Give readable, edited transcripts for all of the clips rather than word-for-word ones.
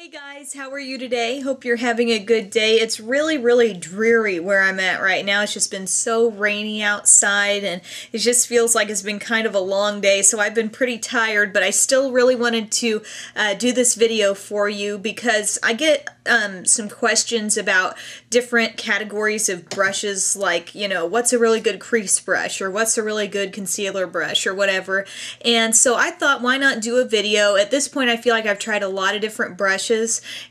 Hey guys, how are you today? Hope you're having a good day. It's really dreary where I'm at right now. It's just been so rainy outside and it just feels like it's been kind of a long day, so I've been pretty tired, but I still really wanted to do this video for you because I get some questions about different categories of brushes, like, you know, what's a really good crease brush or what's a really good concealer brush or whatever. And so I thought, why not do a video? At this point I feel like I've tried a lot of different brushes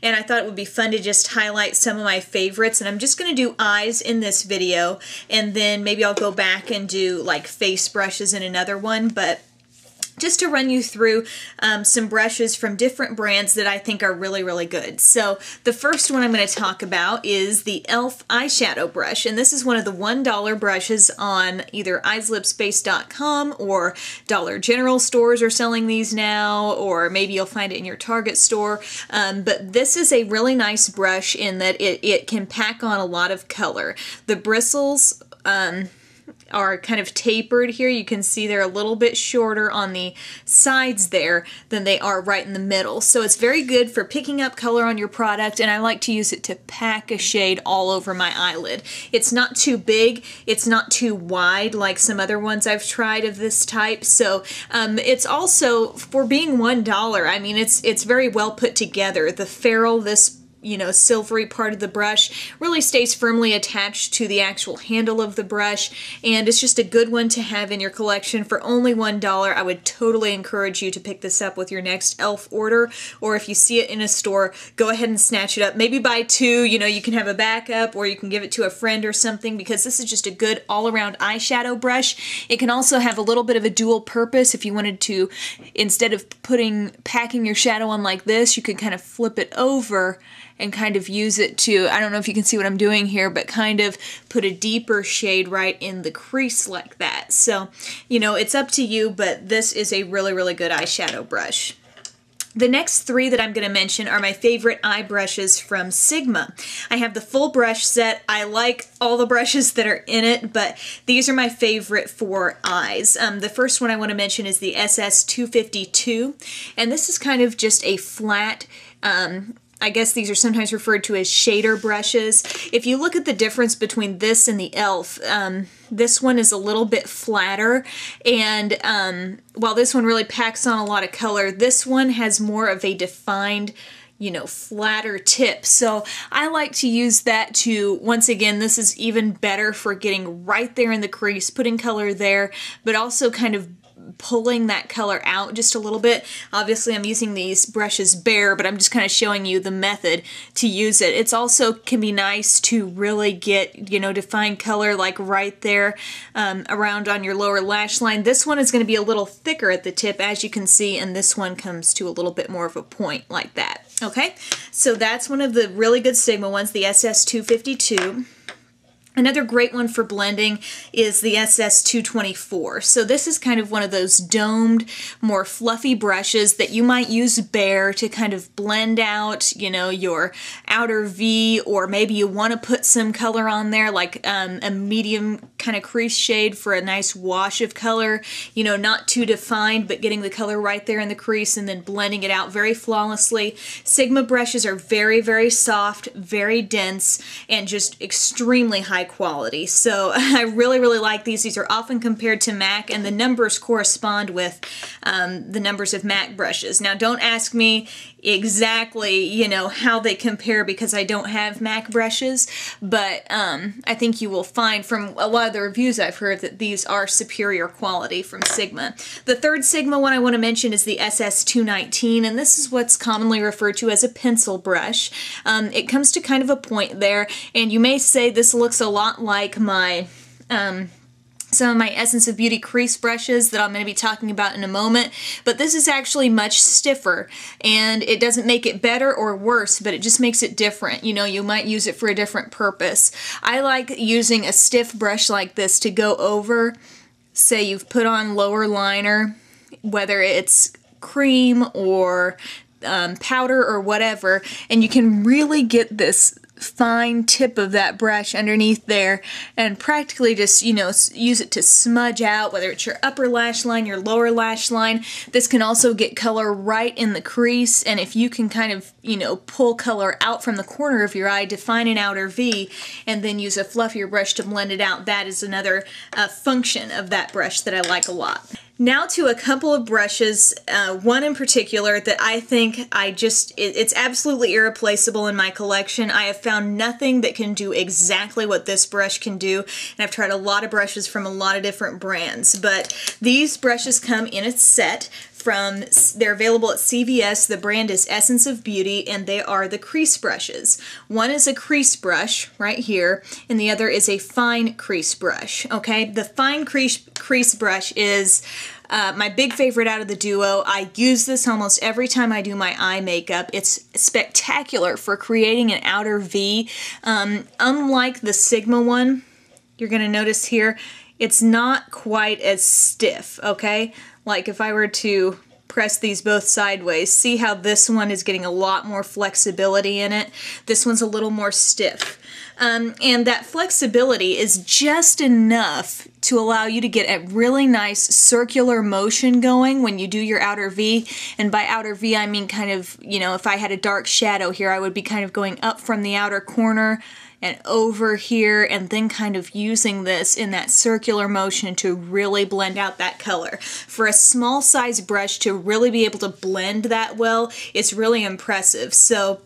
and I thought it would be fun to just highlight some of my favorites, and I'm just going to do eyes in this video and then maybe I'll go back and do like face brushes in another one, but just to run you through some brushes from different brands that I think are really good. So the first one I'm going to talk about is the e.l.f. eyeshadow brush, and this is one of the $1 brushes on either eyeslipspace.com or Dollar General stores are selling these now, or maybe you'll find it in your Target store. But this is a really nice brush in that it can pack on a lot of color. The bristles are kind of tapered here. You can see they're a little bit shorter on the sides there than they are right in the middle. So it's very good for picking up color on your product, and I like to use it to pack a shade all over my eyelid. It's not too big, it's not too wide like some other ones I've tried of this type. So it's also, for being $1, I mean, it's very well put together. The ferrule, this silvery part of the brush really stays firmly attached to the actual handle of the brush, and it's just a good one to have in your collection for only $1. I would totally encourage you to pick this up with your next e.l.f. order, or if you see it in a store, go ahead and snatch it up. Maybe buy two, you can have a backup, or you can give it to a friend or something, because this is just a good all-around eyeshadow brush. It can also have a little bit of a dual purpose. If you wanted to, instead of packing your shadow on like this, you could kind of flip it over and kind of use it to, I don't know if you can see what I'm doing here, but kind of put a deeper shade right in the crease like that. So, it's up to you, but this is a really good eyeshadow brush. The next three that I'm going to mention are my favorite eye brushes from Sigma. I have the full brush set. I like all the brushes that are in it, but these are my favorite for eyes. The first one I want to mention is the SS252, and this is kind of just a flat, I guess these are sometimes referred to as shader brushes. If you look at the difference between this and the e.l.f., this one is a little bit flatter, and while this one really packs on a lot of color, this one has more of a defined, flatter tip. So I like to use that to, once again, this is even better for getting right there in the crease, putting color there, but also kind of pulling that color out just a little bit. Obviously I'm using these brushes bare, but I'm just kind of showing you the method to use it. It's also can be nice to really get, define color like right there around on your lower lash line. This one is going to be a little thicker at the tip, as you can see, and this one comes to a little bit more of a point like that. Okay, so that's one of the really good Sigma ones, the SS252. Another great one for blending is the SS224. So this is kind of one of those domed, more fluffy brushes that you might use bare to kind of blend out, your outer V, or maybe you want to put some color on there, like a medium kind of crease shade for a nice wash of color, not too defined, but getting the color right there in the crease and then blending it out very flawlessly. Sigma brushes are very soft, very dense, and just extremely high quality. So I really like these. These are often compared to MAC, and the numbers correspond with the numbers of MAC brushes. Now don't ask me exactly, how they compare, because I don't have MAC brushes, but I think you will find from a lot of the reviews I've heard that these are superior quality from Sigma. The third Sigma one I want to mention is the SS219, and this is what's commonly referred to as a pencil brush. It comes to kind of a point there, and you may say this looks a lot like my some of my Essence of Beauty crease brushes that I'm going to be talking about in a moment, but this is actually much stiffer, and it doesn't make it better or worse, but it just makes it different. You might use it for a different purpose. I like using a stiff brush like this to go over, say you've put on lower liner, whether it's cream or powder or whatever, and you can really get this fine tip of that brush underneath there and practically just, you know, use it to smudge out, whether it's your upper lash line, your lower lash line. This can also get color right in the crease, and if you can kind of, you know, pull color out from the corner of your eye, define an outer V, and then use a fluffier brush to blend it out, that is another function of that brush that I like a lot. Now to a couple of brushes, one in particular that I think it's absolutely irreplaceable in my collection. I have found nothing that can do exactly what this brush can do, and I've tried a lot of brushes from a lot of different brands, but these brushes come in a set. They're available at CVS. The brand is Essence of Beauty, and they are the crease brushes. One is a crease brush right here, and the other is a fine crease brush. Okay, the fine crease brush is my big favorite out of the duo. I use this almost every time I do my eye makeup. It's spectacular for creating an outer V. Unlike the Sigma one, you're going to notice here, it's not quite as stiff, okay? Like if I were to press these both sideways, see how this one is getting a lot more flexibility in it? This one's a little more stiff. And that flexibility is just enough to allow you to get a really nice circular motion going when you do your outer V. And by outer V, I mean kind of, you know, if I had a dark shadow here, I would be kind of going up from the outer corner and over here, and then kind of using this in that circular motion to really blend out that color. For a small size brush to really be able to blend that well, it's really impressive. So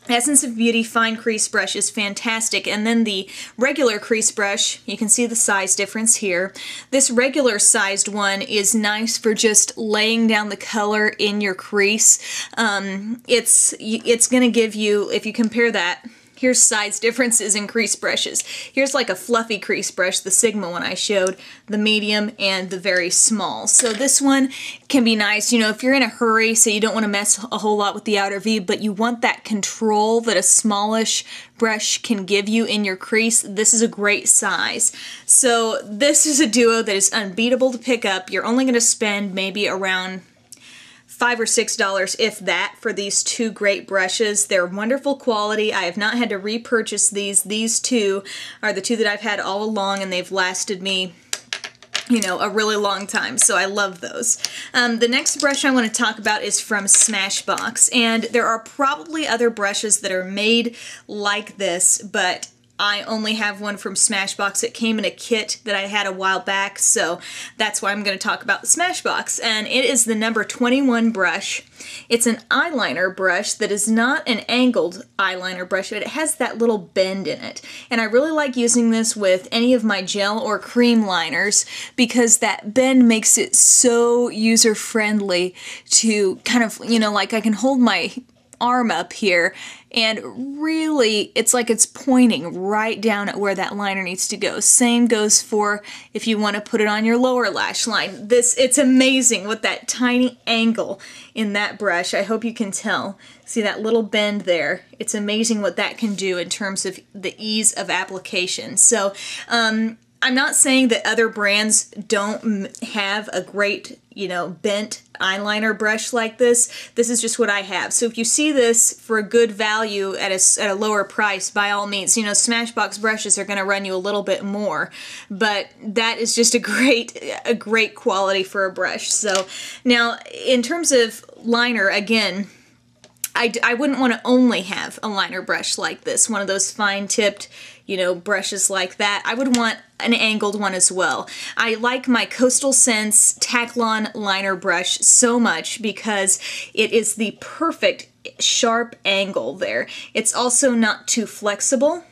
Essence of Beauty Fine Crease Brush is fantastic, and then the regular crease brush, you can see the size difference here. This regular sized one is nice for just laying down the color in your crease. It's going to give you, if you compare that, here's size differences in crease brushes. Here's like a fluffy crease brush, the Sigma one I showed, the medium, and the very small. So this one can be nice, you know, if you're in a hurry, so you don't want to mess a whole lot with the outer V, but you want that control that a smallish brush can give you in your crease, this is a great size. So this is a duo that is unbeatable to pick up. You're only going to spend maybe around $5 or $6, if that, for these two great brushes. They're wonderful quality. I have not had to repurchase these. These two are the two that I've had all along, and they've lasted me, you know, a really long time, so I love those. The next brush I want to talk about is from Smashbox, and there are probably other brushes that are made like this, but I only have one from Smashbox. It came in a kit that I had a while back, so that's why I'm going to talk about the Smashbox. And it is the number 21 brush. It's an eyeliner brush that is not an angled eyeliner brush, but it has that little bend in it. And I really like using this with any of my gel or cream liners because that bend makes it so user-friendly to kind of, you know, like I can hold my arm up here and really it's like it's pointing right down at where that liner needs to go. Same goes for if you want to put it on your lower lash line. It's amazing with that tiny angle in that brush. I hope you can tell. See that little bend there? It's amazing what that can do in terms of the ease of application. So I'm not saying that other brands don't have a great, you know, bent eyeliner brush like this. This is just what I have. So if you see this for a good value at a lower price, by all means, you know, Smashbox brushes are going to run you a little bit more, but that is just a great quality for a brush. So now, in terms of liner, again, I wouldn't want to only have a liner brush like this, one of those fine-tipped, you know, brushes like that. I would want an angled one as well. I like my Coastal Scents Taklon liner brush so much because it is the perfect sharp angle there. It's also not too flexible,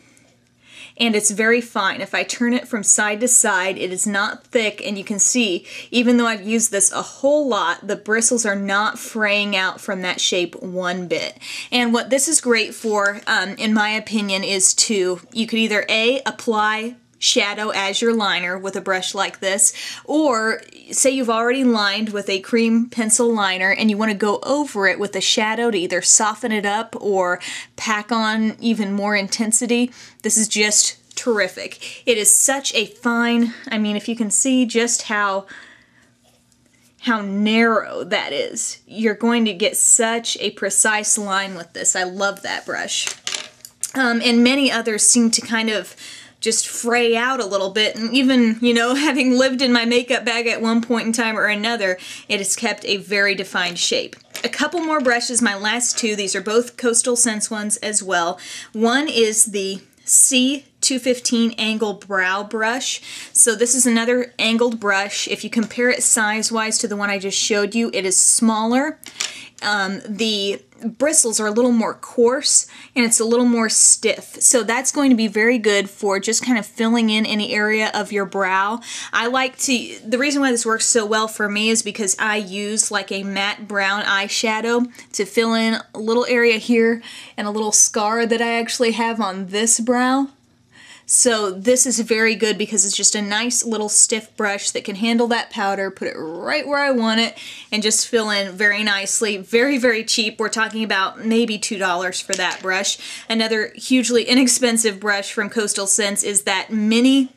and it's very fine. If I turn it from side to side, it is not thick, and you can see, even though I've used this a whole lot, the bristles are not fraying out from that shape one bit. And what this is great for, in my opinion, is you could either A, apply shadow as your liner with a brush like this, or say you've already lined with a cream pencil liner and you want to go over it with a shadow to either soften it up or pack on even more intensity. This is just terrific. It is such a fine, I mean, if you can see just how how narrow that is. You're going to get such a precise line with this. I love that brush. And many others seem to kind of just fray out a little bit, and even, you know, having lived in my makeup bag at one point in time or another, it has kept a very defined shape. A couple more brushes, my last two. These are both Coastal Scents ones as well. One is the C215 Angle Brow Brush. So this is another angled brush. If you compare it size-wise to the one I just showed you, it is smaller. The bristles are a little more coarse and it's a little more stiff. So that's going to be very good for just kind of filling in any area of your brow. I like to, the reason why this works so well for me is because I use like a matte brown eyeshadow to fill in a little area here and a little scar that I actually have on this brow. So this is very good because it's just a nice little stiff brush that can handle that powder, put it right where I want it, and just fill in very nicely. Very, very cheap. We're talking about maybe $2 for that brush. Another hugely inexpensive brush from Coastal Scents is that mini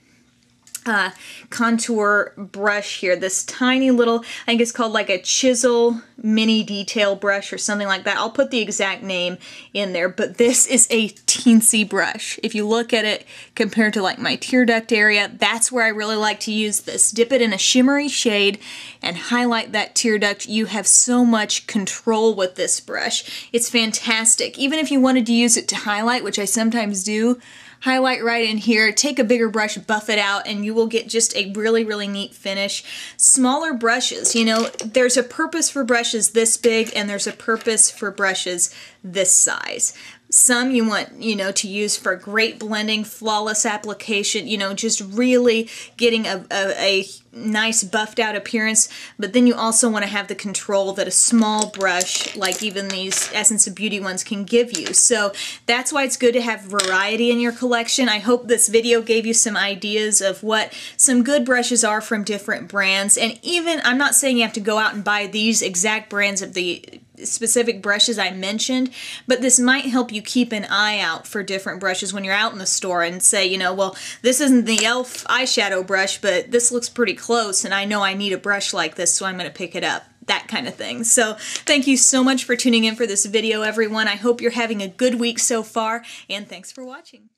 contour brush here. This tiny little, I think it's called like a Chisel mini detail brush or something like that. I'll put the exact name in there, but this is a teensy brush. If you look at it compared to like my tear duct area, that's where I really like to use this. Dip it in a shimmery shade and highlight that tear duct. You have so much control with this brush. It's fantastic. Even if you wanted to use it to highlight, which I sometimes do, highlight right in here, take a bigger brush, buff it out, and you will get just a really, really neat finish. Smaller brushes, you know, there's a purpose for brushes this big and there's a purpose for brushes this size. Some you want, you know, to use for great blending, flawless application, you know, just really getting a nice buffed out appearance, but then you also want to have the control that a small brush, like even these Essence of Beauty ones, can give you. So that's why it's good to have variety in your collection. I hope this video gave you some ideas of what some good brushes are from different brands, and even, I'm not saying you have to go out and buy these exact brands of the specific brushes I mentioned, but this might help you keep an eye out for different brushes when you're out in the store and say, you know, well, this isn't the e.l.f. eyeshadow brush, but this looks pretty close and I know I need a brush like this, so I'm going to pick it up. That kind of thing. So thank you so much for tuning in for this video, everyone. I hope you're having a good week so far, and thanks for watching.